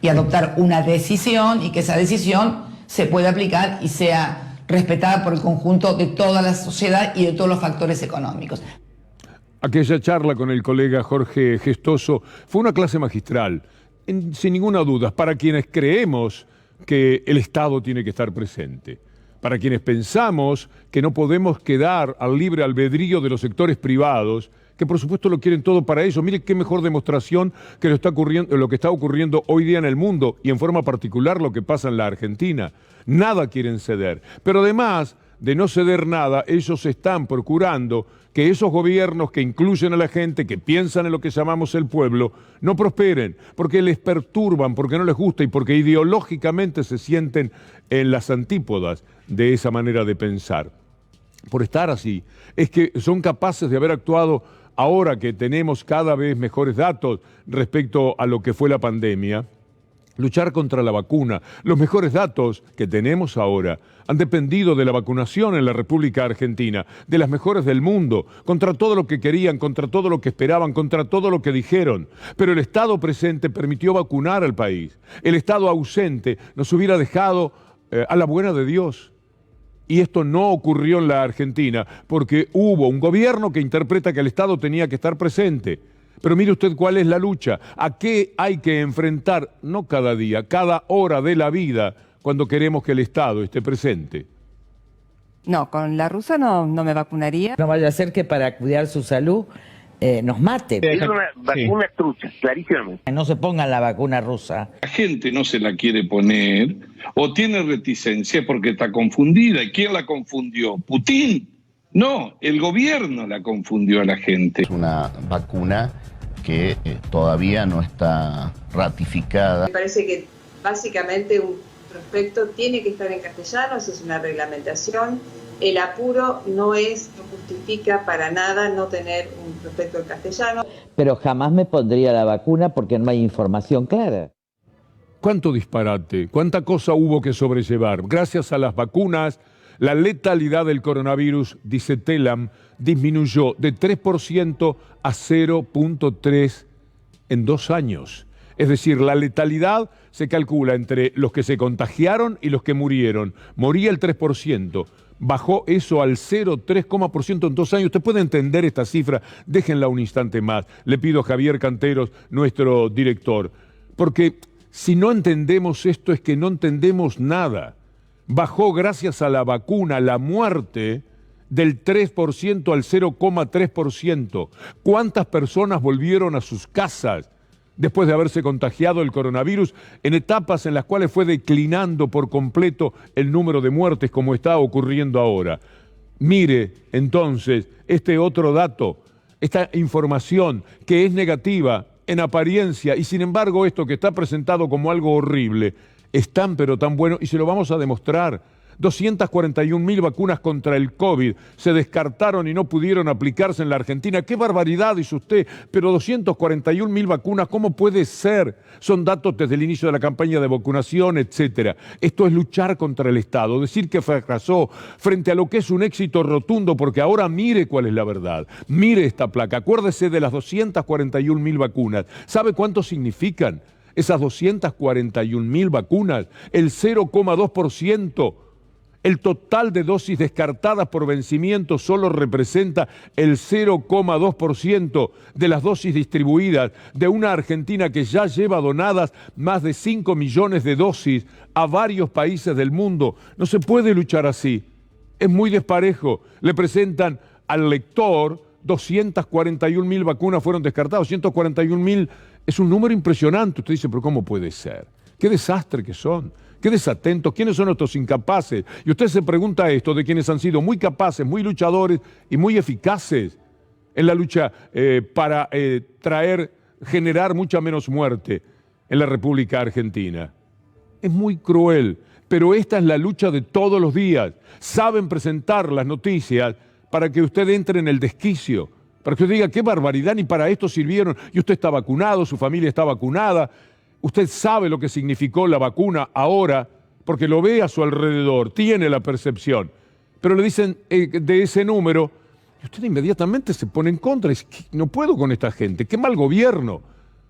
y adoptar una decisión y que esa decisión se pueda aplicar y sea respetada por el conjunto de toda la sociedad y de todos los factores económicos. Aquella charla con el colega Jorge Gestoso fue una clase magistral, sin ninguna duda, para quienes creemos que el Estado tiene que estar presente, para quienes pensamos que no podemos quedar al libre albedrío de los sectores privados, que por supuesto lo quieren todo para ellos. Mire qué mejor demostración que lo que está ocurriendo hoy día en el mundo, y en forma particular lo que pasa en la Argentina. Nada quieren ceder, pero además de no ceder nada, ellos están procurando que esos gobiernos que incluyen a la gente, que piensan en lo que llamamos el pueblo, no prosperen, porque les perturban, porque no les gusta y porque ideológicamente se sienten en las antípodas de esa manera de pensar. Por estar así, es que son capaces de haber actuado ahora que tenemos cada vez mejores datos respecto a lo que fue la pandemia, luchar contra la vacuna. Los mejores datos que tenemos ahora han dependido de la vacunación en la República Argentina, de las mejores del mundo, contra todo lo que querían, contra todo lo que esperaban, contra todo lo que dijeron. Pero el Estado presente permitió vacunar al país. El Estado ausente nos hubiera dejado a la buena de Dios. Y esto no ocurrió en la Argentina, porque hubo un gobierno que interpreta que el Estado tenía que estar presente. Pero mire usted cuál es la lucha, a qué hay que enfrentar, no cada día, cada hora de la vida, cuando queremos que el Estado esté presente. No, con la rusa no me vacunaría. No vaya a ser que para cuidar su salud nos mate. Es una vacuna trucha, clarísimamente. No se pongan la vacuna rusa. La gente no se la quiere poner o tiene reticencia porque está confundida. ¿Y quién la confundió? ¿Putin? No, el gobierno la confundió a la gente. Es una vacuna que todavía no está ratificada. Me parece que básicamente un prospecto tiene que estar en castellano, eso es una reglamentación. El apuro no justifica para nada no tener un prospecto en castellano. Pero jamás me pondría la vacuna porque no hay información clara. ¿Cuánto disparate? ¿Cuánta cosa hubo que sobrellevar? Gracias a las vacunas, la letalidad del coronavirus, dice Telam, disminuyó de 3% a 0.3% en 2 años. Es decir, la letalidad se calcula entre los que se contagiaron y los que murieron. Moría el 3%. Bajó eso al 0,3% en 2 años. ¿Usted puede entender esta cifra? Déjenla un instante más. Le pido a Javier Canteros, nuestro director. Porque si no entendemos esto es que no entendemos nada. Bajó gracias a la vacuna la muerte del 3% al 0,3%. ¿Cuántas personas volvieron a sus casas después de haberse contagiado el coronavirus en etapas en las cuales fue declinando por completo el número de muertes como está ocurriendo ahora? Mire entonces este otro dato, esta información que es negativa en apariencia y sin embargo esto que está presentado como algo horrible es tan pero tan bueno y se lo vamos a demostrar. 241.000 vacunas contra el COVID se descartaron y no pudieron aplicarse en la Argentina. ¡Qué barbaridad!, dice usted. Pero 241.000 vacunas, ¿cómo puede ser? Son datos desde el inicio de la campaña de vacunación, etcétera. Esto es luchar contra el Estado, decir que fracasó frente a lo que es un éxito rotundo, porque ahora mire cuál es la verdad. Mire esta placa, acuérdese de las 241.000 vacunas. ¿Sabe cuánto significan esas 241.000 vacunas? El 0,2%. El total de dosis descartadas por vencimiento solo representa el 0,2% de las dosis distribuidas de una Argentina que ya lleva donadas más de 5 millones de dosis a varios países del mundo. No se puede luchar así. Es muy desparejo. Le presentan al lector 241.000 vacunas fueron descartadas. 141.000 es un número impresionante. Usted dice, pero ¿cómo puede ser? ¡Qué desastre que son! ¡Qué desatentos! ¿Quiénes son estos incapaces? Y usted se pregunta esto de quienes han sido muy capaces, muy luchadores y muy eficaces en la lucha para generar mucha menos muerte en la República Argentina. Es muy cruel, pero esta es la lucha de todos los días. Saben presentar las noticias para que usted entre en el desquicio, para que usted diga, qué barbaridad, ni para esto sirvieron. Y usted está vacunado, su familia está vacunada. Usted sabe lo que significó la vacuna ahora, porque lo ve a su alrededor, tiene la percepción. Pero le dicen de ese número, y usted inmediatamente se pone en contra. Dice, no puedo con esta gente, qué mal gobierno.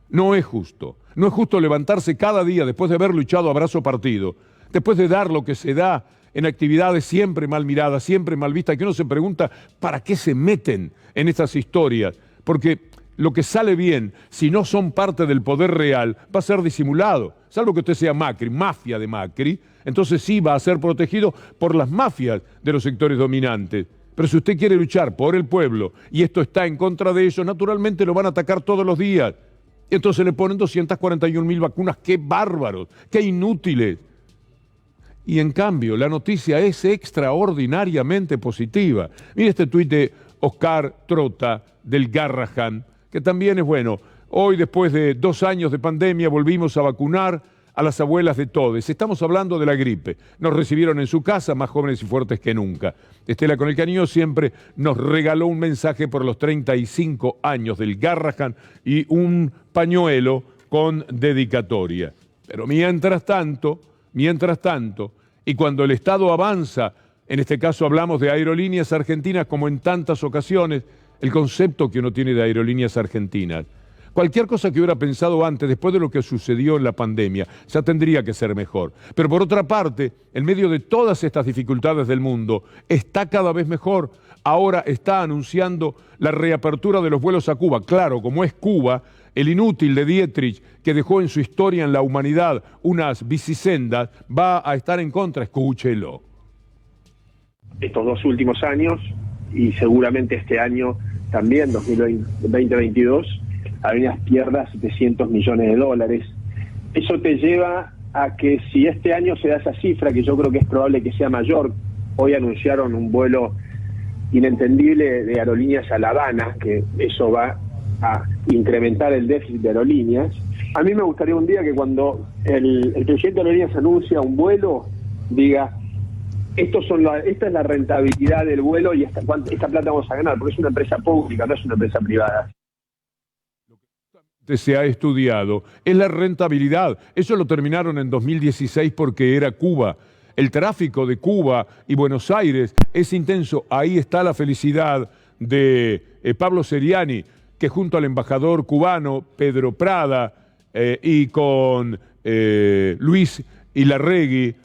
No es justo. No es justo levantarse cada día después de haber luchado a brazo partido, después de dar lo que se da en actividades siempre mal miradas, siempre mal vistas, que uno se pregunta, ¿para qué se meten en estas historias? Porque lo que sale bien, si no son parte del poder real, va a ser disimulado. Salvo que usted sea Macri, mafia de Macri, entonces sí va a ser protegido por las mafias de los sectores dominantes. Pero si usted quiere luchar por el pueblo y esto está en contra de ellos, naturalmente lo van a atacar todos los días. Y entonces le ponen 241.000 vacunas. ¡Qué bárbaros! ¡Qué inútiles! Y en cambio, la noticia es extraordinariamente positiva. Mire este tuit de Oscar Trota, del Garrahan, que también es bueno. Hoy, después de 2 años de pandemia, volvimos a vacunar a las abuelas de todes. Estamos hablando de la gripe. Nos recibieron en su casa, más jóvenes y fuertes que nunca. Estela con el cariño siempre nos regaló un mensaje por los 35 años del Garrahan y un pañuelo con dedicatoria. Pero mientras tanto, y cuando el Estado avanza, en este caso hablamos de Aerolíneas Argentinas, como en tantas ocasiones, el concepto que uno tiene de Aerolíneas Argentinas, cualquier cosa que hubiera pensado antes, después de lo que sucedió en la pandemia, ya tendría que ser mejor. Pero por otra parte, en medio de todas estas dificultades del mundo, está cada vez mejor. Ahora está anunciando la reapertura de los vuelos a Cuba. Claro, como es Cuba, el inútil de Dietrich, que dejó en su historia en la humanidad unas bicisendas, va a estar en contra. Escúchelo. Estos 2 últimos años, y seguramente este año también, 2022, Aerolíneas pierda $700 millones. Eso te lleva a que si este año se da esa cifra, que yo creo que es probable que sea mayor, hoy anunciaron un vuelo inentendible de Aerolíneas a La Habana, que eso va a incrementar el déficit de aerolíneas. A mí me gustaría un día que cuando el presidente de Aerolíneas anuncia un vuelo, diga, esta es la rentabilidad del vuelo y esta plata vamos a ganar, porque es una empresa pública, no es una empresa privada. Se ha estudiado, es la rentabilidad. Eso lo terminaron en 2016 porque era Cuba. El tráfico de Cuba y Buenos Aires es intenso. Ahí está la felicidad de Pablo Seriani, que junto al embajador cubano Pedro Prada y con Luis Ilarregui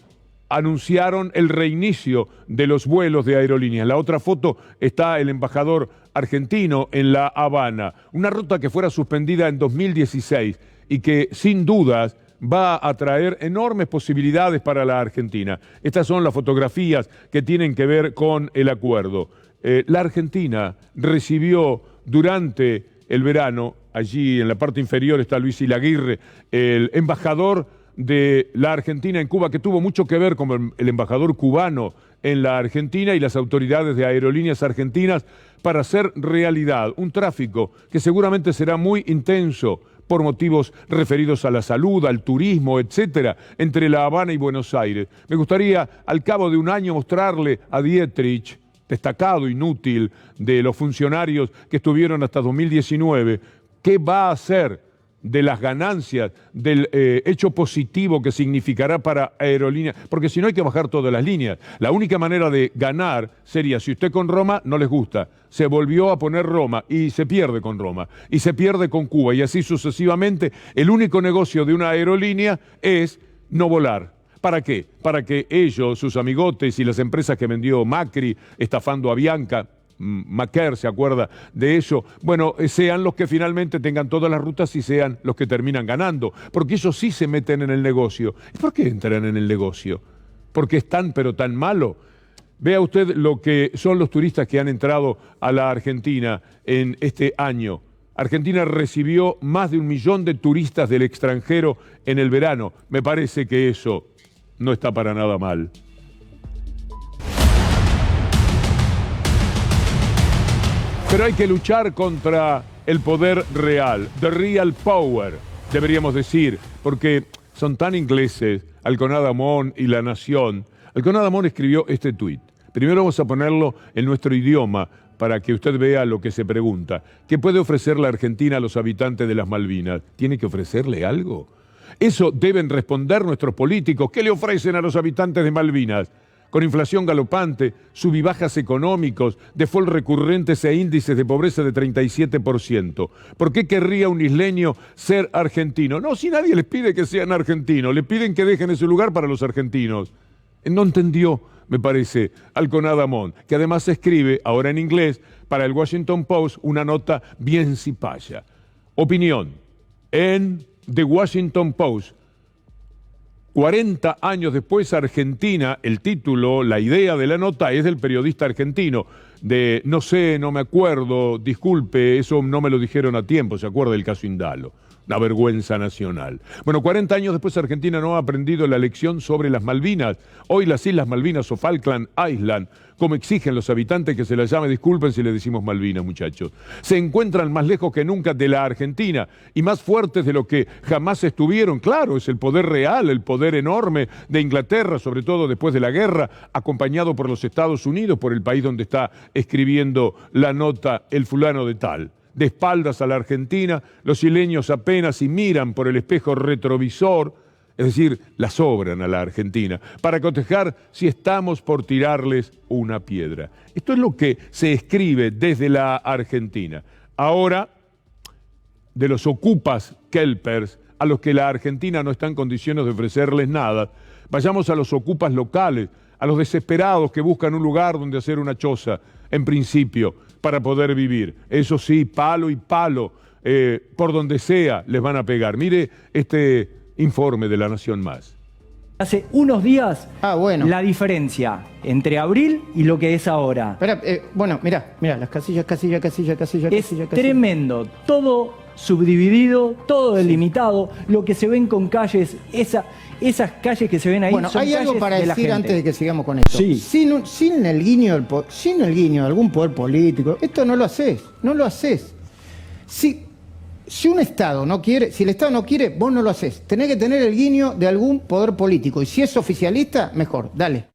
anunciaron el reinicio de los vuelos de aerolíneas. En la otra foto está el embajador argentino en La Habana. Una ruta que fuera suspendida en 2016 y que sin dudas va a traer enormes posibilidades para la Argentina. Estas son las fotografías que tienen que ver con el acuerdo. La Argentina recibió durante el verano, allí en la parte inferior está Luis Ilaguirre, el embajador de la Argentina en Cuba, que tuvo mucho que ver con el embajador cubano en la Argentina y las autoridades de Aerolíneas Argentinas para hacer realidad un tráfico que seguramente será muy intenso por motivos referidos a la salud, al turismo, etcétera, entre La Habana y Buenos Aires. Me gustaría, al cabo de un año, mostrarle a Dietrich, destacado inútil de los funcionarios que estuvieron hasta 2019, qué va a hacer de las ganancias, del hecho positivo que significará para Aerolíneas, porque si no hay que bajar todas las líneas. La única manera de ganar sería, si usted con Roma no les gusta, se volvió a poner Roma y se pierde con Roma, y se pierde con Cuba, y así sucesivamente. El único negocio de una aerolínea es no volar. ¿Para qué? Para que ellos, sus amigotes y las empresas que vendió Macri, estafando a Bianca, Maquer, ¿se acuerda de eso? Bueno, sean los que finalmente tengan todas las rutas y sean los que terminan ganando, porque ellos sí se meten en el negocio. ¿Y por qué entran en el negocio? ¿Porque es tan pero tan malo? Vea usted lo que son los turistas que han entrado a la Argentina en este año. Argentina recibió más de 1 millón de turistas del extranjero en el verano. Me parece que eso no está para nada mal. Pero hay que luchar contra el poder real, the real power, deberíamos decir, porque son tan ingleses, Alconada Amón y La Nación. Alconada Amón escribió este tuit. Primero vamos a ponerlo en nuestro idioma para que usted vea lo que se pregunta. ¿Qué puede ofrecer la Argentina a los habitantes de las Malvinas? ¿Tiene que ofrecerle algo? Eso deben responder nuestros políticos. ¿Qué le ofrecen a los habitantes de Malvinas? Con inflación galopante, subibajas económicos, default recurrentes e índices de pobreza de 37%. ¿Por qué querría un isleño ser argentino? No, si nadie les pide que sean argentinos, le piden que dejen ese lugar para los argentinos. No entendió, me parece, Alconada Amón, que además escribe, ahora en inglés, para el Washington Post, una nota bien cipaya. Opinión, en The Washington Post. 40 años después, Argentina, el título, la idea de la nota es del periodista argentino, de no sé, no me acuerdo, disculpe, eso no me lo dijeron a tiempo, ¿se acuerda del caso Indalo? Una vergüenza nacional. Bueno, 40 años después Argentina no ha aprendido la lección sobre las Malvinas. Hoy las Islas Malvinas o Falkland Island, como exigen los habitantes que se las llame, disculpen si le decimos Malvinas, muchachos, se encuentran más lejos que nunca de la Argentina y más fuertes de lo que jamás estuvieron. Claro, es el poder real, el poder enorme de Inglaterra, sobre todo después de la guerra, acompañado por los Estados Unidos, por el país donde está escribiendo la nota el fulano de tal. De espaldas a la Argentina, los isleños apenas si miran por el espejo retrovisor. es decir, la sobran a la Argentina, para cotejar si estamos por tirarles una piedra. Esto es lo que se escribe desde la Argentina. Ahora, de los ocupas kelpers, a los que la Argentina no está en condiciones de ofrecerles nada, vayamos a los ocupas locales, a los desesperados que buscan un lugar donde hacer una choza, en principio, para poder vivir. Eso sí, palo y palo, por donde sea, les van a pegar. Mire este informe de La Nación Más. Hace unos días, la diferencia entre abril y lo que es ahora. Espera, bueno, mira, las casillas. Es tremendo, todo subdividido, todo delimitado, lo que se ven con calles, esas calles que se ven ahí. Bueno, son hay algo calles para de la decir gente. antes de que sigamos con esto. Sí. Sin el guiño de algún poder político, esto no lo haces. Si un Estado no quiere, si el Estado no quiere, vos no lo haces. Tenés que tener el guiño de algún poder político. Y si es oficialista, mejor. Dale.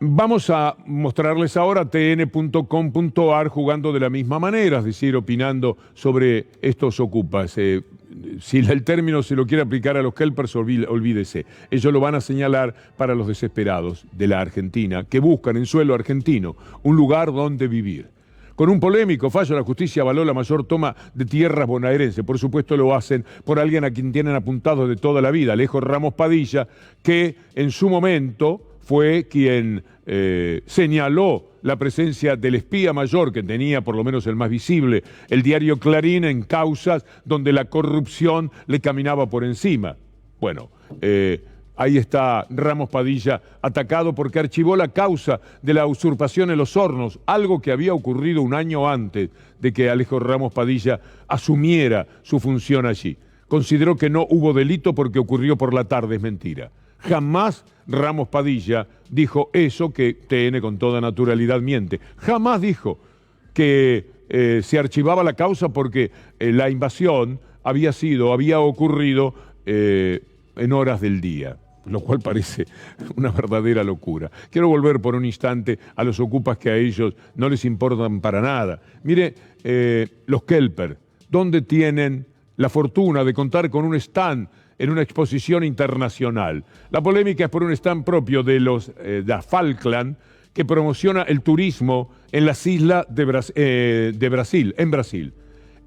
Vamos a mostrarles ahora tn.com.ar jugando de la misma manera, es decir, opinando sobre estos ocupas. Si el término se lo quiere aplicar a los kelpers, olvídese. Ellos lo van a señalar para los desesperados de la Argentina, que buscan en suelo argentino un lugar donde vivir. Con un polémico fallo, la justicia avaló la mayor toma de tierras bonaerenses. Por supuesto lo hacen por alguien a quien tienen apuntado de toda la vida, Alejo Ramos Padilla, que en su momento fue quien señaló la presencia del espía mayor, que tenía por lo menos el más visible, el diario Clarín, en causas donde la corrupción le caminaba por encima. Bueno, ahí está Ramos Padilla atacado porque archivó la causa de la usurpación en Los Hornos, algo que había ocurrido un año antes de que Alejo Ramos Padilla asumiera su función allí. Consideró que no hubo delito porque ocurrió por la tarde, es mentira. Jamás Ramos Padilla dijo eso que TN con toda naturalidad miente. Jamás dijo que se archivaba la causa porque la invasión había ocurrido en horas del día, lo cual parece una verdadera locura. Quiero volver por un instante a los ocupas que a ellos no les importan para nada. Mire, los kelpers, ¿dónde tienen la fortuna de contar con un stand en una exposición internacional? La polémica es por un stand propio de la Falkland, que promociona el turismo en las islas de Brasil, en Brasil.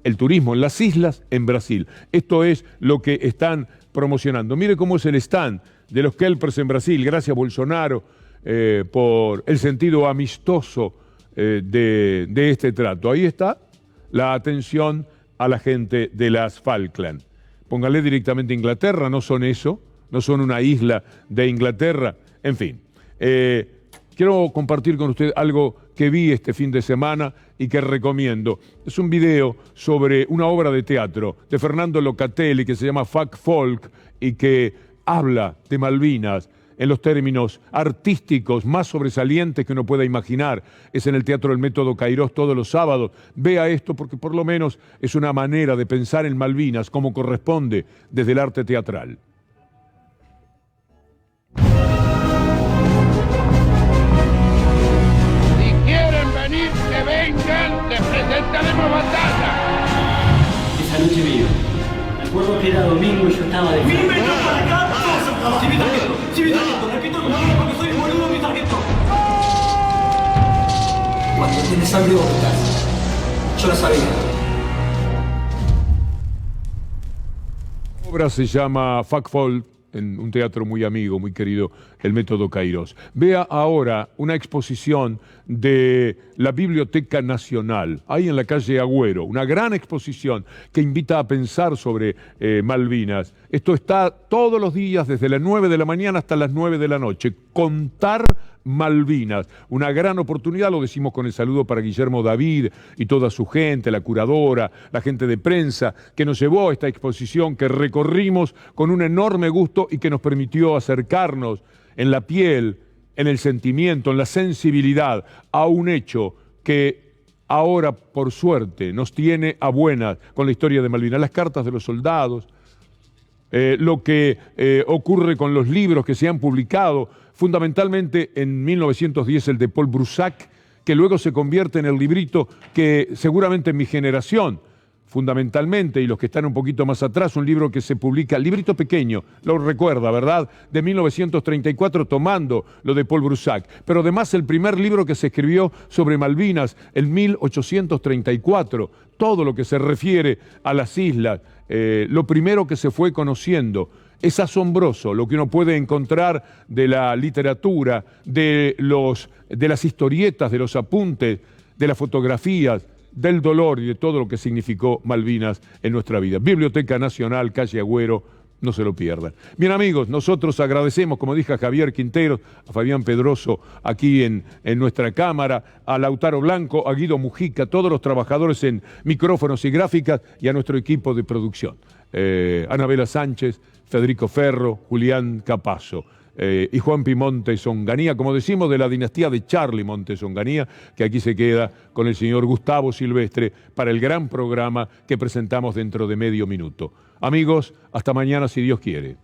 El turismo en las islas en Brasil. Esto es lo que están promocionando. Mire cómo es el stand de los kelpers en Brasil. Gracias, Bolsonaro, por el sentido amistoso de este trato. Ahí está la atención a la gente de las Falkland. Póngale directamente Inglaterra, no son eso, no son una isla de Inglaterra. En fin, quiero compartir con usted algo que vi este fin de semana y que recomiendo. Es un video sobre una obra de teatro de Fernando Locatelli que se llama Fuck Folk y que habla de Malvinas en los términos artísticos más sobresalientes que uno pueda imaginar. Es en el Teatro del Método Cairós todos los sábados. Vea esto porque por lo menos es una manera de pensar en Malvinas como corresponde desde el arte teatral. Si quieren venir, que vengan, les presentaremos batalla. Esa noche vino. Me acuerdo que era domingo y yo estaba de... ¡Mire, venga para acá! ¡Sí, mi tarjeto! ¡Sí, mi tarjeto! ¡Repito porque soy boludo, mi tarjeto! Cuando tienes hambre vomitas. Yo lo sabía. La obra se llama Fuck Folk, en un teatro muy amigo, muy querido, el Método Cairós. Vea ahora una exposición de la Biblioteca Nacional, ahí en la calle Agüero, una gran exposición que invita a pensar sobre Malvinas. Esto está todos los días, desde las 9 de la mañana hasta las 9 de la noche. Contar Malvinas, una gran oportunidad, lo decimos con el saludo para Guillermo David y toda su gente, la curadora, la gente de prensa, que nos llevó a esta exposición que recorrimos con un enorme gusto y que nos permitió acercarnos en la piel, en el sentimiento, en la sensibilidad a un hecho que ahora, por suerte, nos tiene a buenas con la historia de Malvinas. Las cartas de los soldados, lo que ocurre con los libros que se han publicado, fundamentalmente en 1910 el de Paul Broussac, que luego se convierte en el librito que seguramente en mi generación fundamentalmente, y los que están un poquito más atrás, un libro que se publica, librito pequeño, lo recuerda, ¿verdad? De 1934, tomando lo de Paul Broussard. Pero además el primer libro que se escribió sobre Malvinas en 1834, todo lo que se refiere a las islas, lo primero que se fue conociendo. Es asombroso lo que uno puede encontrar de la literatura, de las historietas, de los apuntes, de las fotografías, del dolor y de todo lo que significó Malvinas en nuestra vida. Biblioteca Nacional, calle Agüero, no se lo pierdan. Bien, amigos, nosotros agradecemos, como dije, a Javier Quintero, a Fabián Pedroso aquí en nuestra cámara, a Lautaro Blanco, a Guido Mujica, a todos los trabajadores en micrófonos y gráficas y a nuestro equipo de producción. Anabela Sánchez, Federico Ferro, Julián Capazo. Y Juan Pi Montes Onganía, como decimos, de la dinastía de Charlie Montes Onganía, que aquí se queda con el señor Gustavo Silvestre para el gran programa que presentamos dentro de medio minuto. Amigos, hasta mañana si Dios quiere.